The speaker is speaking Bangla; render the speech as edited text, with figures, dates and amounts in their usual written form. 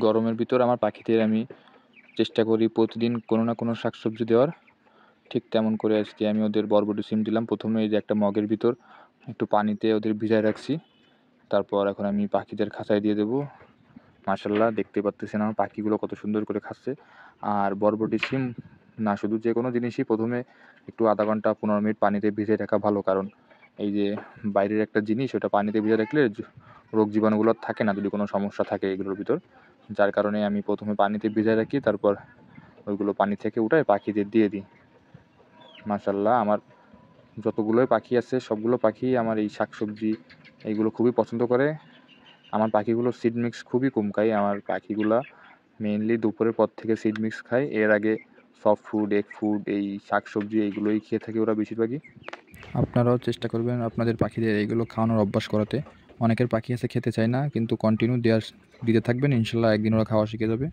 গরমের ভিতর আমার পাখিদের আমি চেষ্টা করি প্রতিদিন কোনো না কোনো শাকসবজি দেওয়ার। ঠিক তেমন করে আজকে আমি ওদের বরবটি সিম দিলাম। প্রথমে এই যে একটা মগের ভিতর একটু পানিতে ওদের ভিজায় রাখছি, তারপর এখন আমি পাখিদের খাঁচায় দিয়ে দেবো। মাশাআল্লাহ, দেখতে পাচ্তেছেন আমার পাখিগুলো কত সুন্দর করে খাচ্ছে। আর বরবটি সিম না, শুধু যে কোনো জিনিসই প্রথমে একটু আধা ঘন্টা 15 মিনিট পানিতে ভিজিয়ে রাখা ভালো, কারণ এই যে বাইরের একটা জিনিস ওটা পানিতে ভিজে রাখলে রোগ জীবাণুগুলো থাকে না, যদি কোনো সমস্যা থাকে এগুলোর ভিতর। যার কারণে আমি প্রথমে পানিতে ভিজায় রাখি, তারপর ওইগুলো পানি থেকে উঠায় পাখিদের দিয়ে দিই। মাশাআল্লাহ, আমার যতগুলোই পাখি আছে সবগুলো পাখি আমার এই শাকসবজি এইগুলো খুবই পছন্দ করে। আমার পাখিগুলো সিড মিক্স খুবই কম খায়। আমার পাখিগুলা মেইনলি দুপুরের পর থেকে সিড মিক্স খায়। এর আগে সফট ফুড, এগ ফুড, এই শাকসবজি এইগুলোই খেয়ে থাকে ওরা বেশিরভাগই। আপনারাও চেষ্টা করবেন আপনাদের পাখিদের এইগুলো খাওয়ানোর অভ্যাস করাতে। অনেকের পাখি আছে খেতে চায় না, কিন্তু কন্টিনিউ দিতে থাকবেন, ইনশাল্লাহ একদিন ওরা খাওয়া শিখে যাবে।